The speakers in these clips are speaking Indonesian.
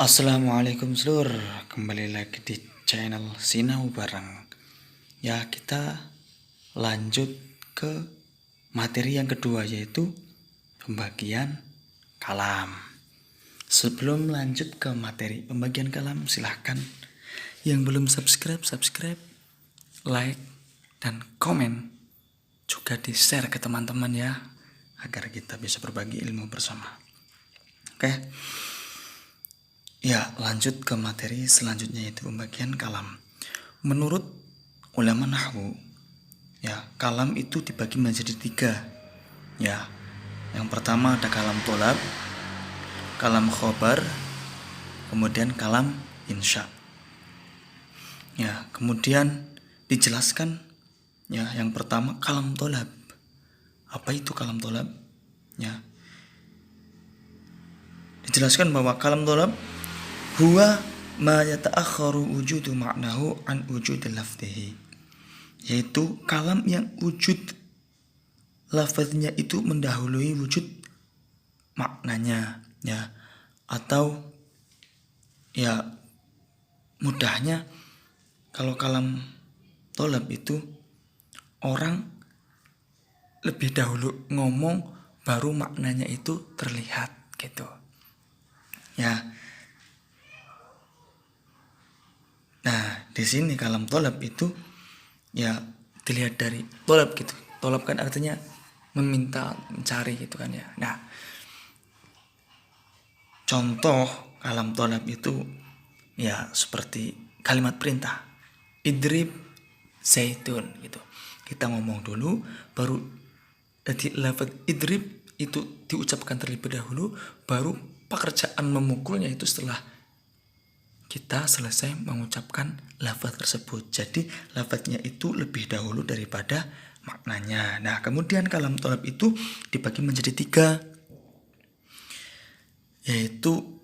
Assalamualaikum seluruh, kembali lagi di channel Sinau Bareng. Ya, kita lanjut ke materi yang kedua, yaitu pembagian kalam. Sebelum lanjut ke materi pembagian kalam, silahkan yang belum subscribe, like, dan komen. Juga di-share ke teman-teman ya, agar kita bisa berbagi ilmu bersama. Oke. Ya, lanjut ke materi selanjutnya, yaitu pembagian kalam. Menurut ulama nahwu, ya, kalam itu dibagi menjadi 3. Ya, yang pertama ada kalam tolab, kalam khobar, kemudian kalam insya. Ya, kemudian dijelaskan, ya, yang pertama kalam tolab. Apa itu kalam tolab? Ya, dijelaskan bahwa kalam tolab huwa ma yata'akharu wujudu ma'nahu an wujudil lafzihi, yaitu kalam yang wujud lafaznya itu mendahului wujud maknanya, ya, atau ya mudahnya kalau kalam tolab itu orang lebih dahulu ngomong baru maknanya itu terlihat gitu. Ya. Nah, di sini kalam tolab itu ya dilihat dari tolab gitu. Tolab kan artinya meminta, mencari gitu kan ya. Nah, contoh kalam tolab itu ya seperti kalimat perintah. Idrib zaitun gitu. Kita ngomong dulu baru jadi lafaz idrib itu diucapkan terlebih dahulu, baru pekerjaan memukulnya itu setelah kita selesai mengucapkan lafaz tersebut. Jadi lafaznya itu lebih dahulu daripada maknanya. Nah, kemudian kalam tolab itu dibagi menjadi 3, yaitu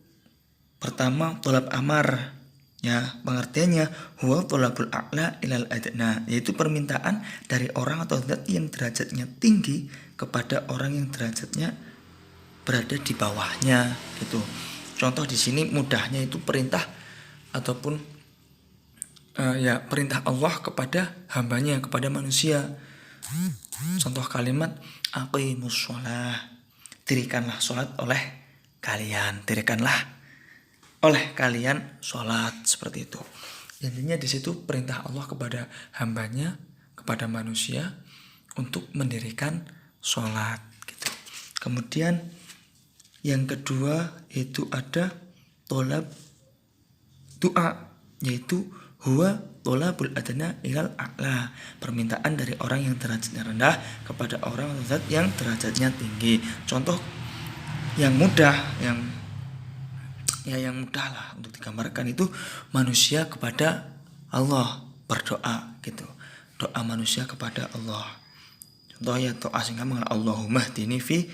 pertama tolab amar. Ya, pengertiannya huwa tolabul a'la ilal adna, yaitu permintaan dari orang atau zat yang derajatnya tinggi kepada orang yang derajatnya berada di bawahnya gitu. Contoh di sini mudahnya itu perintah ataupun ya perintah Allah kepada hambanya, kepada manusia. Contoh kalimat aqimus sholah, dirikanlah sholat oleh kalian, dirikanlah oleh kalian sholat, seperti itu. Intinya di situ perintah Allah kepada hambanya, kepada manusia untuk mendirikan sholat gitu. Kemudian yang kedua itu ada tolab doa, yaitu huwa tolabul adna ilal a'la, permintaan dari orang yang derajatnya rendah kepada orang yang derajatnya tinggi. Contoh yang mudah, yang mudah lah untuk digambarkan itu manusia kepada Allah berdoa gitu. Doa manusia kepada Allah. Contoh ya doa singkat mengenai Allahumma hdini fi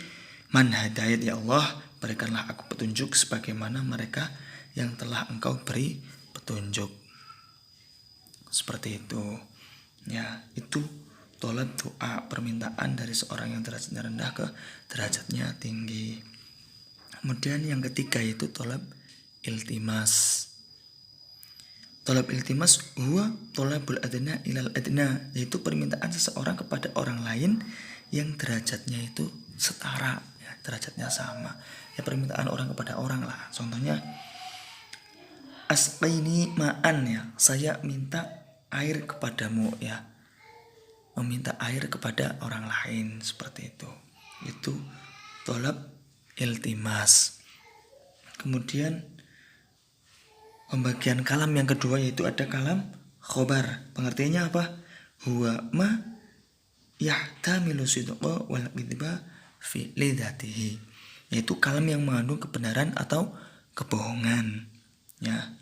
man hadayat, ya Allah berikanlah aku petunjuk sebagaimana mereka yang telah engkau beri petunjuk. Seperti itu. Ya, itu tolab doa, permintaan dari seorang yang derajatnya rendah ke derajatnya tinggi. Kemudian yang ketiga yaitu tolab iltimas. Tolab iltimas huwa tolabul adna ilal adna, yaitu permintaan seseorang kepada orang lain yang derajatnya itu setara, ya, derajatnya sama. Ya, permintaan orang kepada orang lah. Contohnya asqaini ma'an, ya, saya minta air kepadamu, ya, meminta air kepada orang lain, seperti itu. Itu tolab iltimas. Kemudian pembagian kalam yang kedua yaitu ada kalam khobar. Pengertiannya apa? Huwa ma yahtamilu sidqa wal kidba fi lidatihi, yaitu kalam yang mengandung kebenaran atau kebohongan. Ya.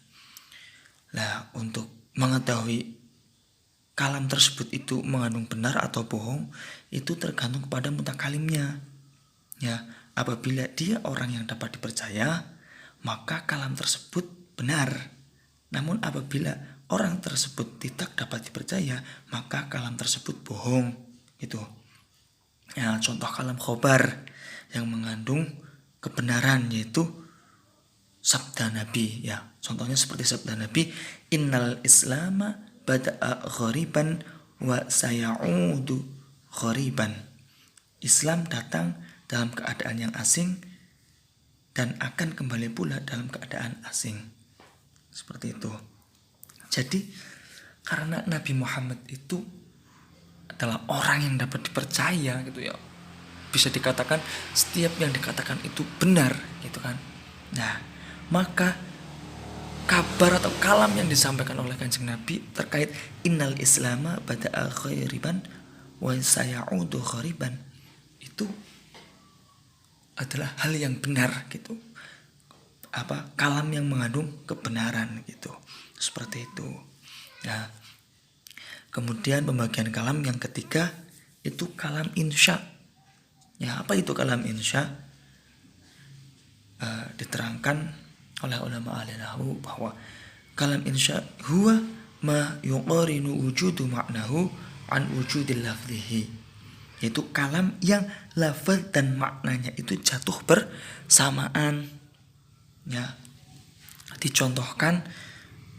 Nah, untuk mengetahui kalam tersebut itu mengandung benar atau bohong itu tergantung kepada mutakalimnya. Ya, apabila dia orang yang dapat dipercaya, maka kalam tersebut benar. Namun apabila orang tersebut tidak dapat dipercaya, maka kalam tersebut bohong gitu. Ya, contoh kalam khobar yang mengandung kebenaran yaitu sabda Nabi ya. Contohnya seperti sabda Nabi, innal islama bada'a ghariban wa sayaudu ghariban. Islam datang dalam keadaan yang asing dan akan kembali pula dalam keadaan asing. Seperti itu. Jadi karena Nabi Muhammad itu adalah orang yang dapat dipercaya gitu ya. Bisa dikatakan setiap yang dikatakan itu benar gitu kan. Nah, maka kabar atau kalam yang disampaikan oleh Kanjeng Nabi terkait innal islama bada'a ghariban wa sayaudu ghariban itu adalah hal yang benar gitu. Kalam yang mengandung kebenaran gitu. Seperti itu. Nah, kemudian pembagian kalam yang ketiga itu kalam insya. Ya, apa itu kalam insya? Diterangkan oleh ulama ahli nahwu bahwa kalam insya huwa ma yuqarinu wujudu ma'nahu an wujudil lafzihi. Yaitu kalam yang lafaz dan maknanya itu jatuh bersamaan. Ya. Dicontohkan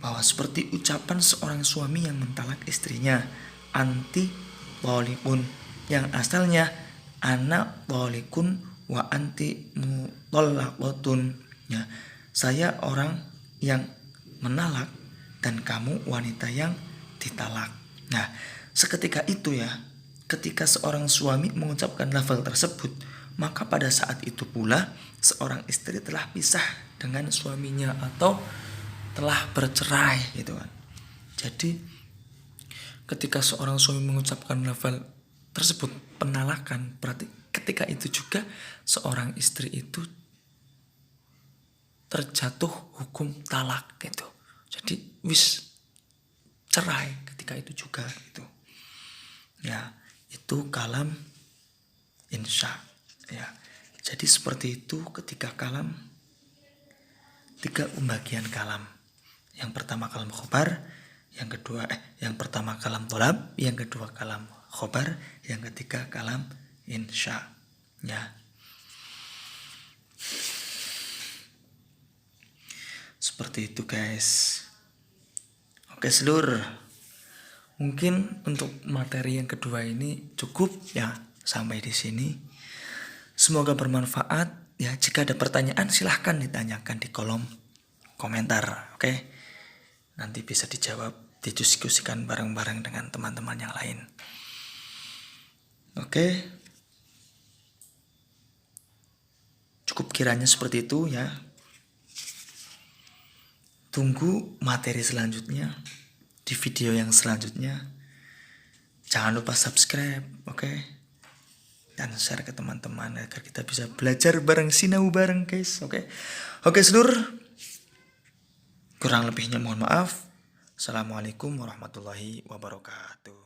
bahwa seperti ucapan seorang suami yang mentalak istrinya, anti thalikun, yang asalnya ana thalikun wa anti mutallaqatun. Ya, saya orang yang menalak dan kamu wanita yang ditalak. Nah, seketika itu ya, ketika seorang suami mengucapkan lafal tersebut, maka pada saat itu pula seorang istri telah pisah dengan suaminya atau telah bercerai gitu kan. Jadi ketika seorang suami mengucapkan lafal tersebut penalakan, berarti ketika itu juga seorang istri itu terjatuh hukum talak gitu. Jadi wis cerai ketika itu juga gitu. Ya, itu kalam insya. Ya. Jadi seperti itu ketika kalam, 3 pembagian kalam. Yang pertama kalam khobar, yang pertama kalam tolab, yang kedua kalam khobar, yang ketiga kalam insya. Ya. Seperti itu guys. Oke seluruh. Mungkin untuk materi yang kedua ini cukup ya sampai di sini. Semoga bermanfaat ya. Jika ada pertanyaan silahkan ditanyakan di kolom komentar. Oke. Nanti bisa dijawab, didiskusikan bareng-bareng dengan teman-teman yang lain. Oke. Cukup kiranya seperti itu ya. Tunggu materi selanjutnya di video yang selanjutnya. Jangan lupa subscribe, oke? Dan share ke teman-teman agar kita bisa belajar bareng, sinau bareng guys, oke? Oke seluruh. Kurang lebihnya mohon maaf. Assalamualaikum warahmatullahi wabarakatuh.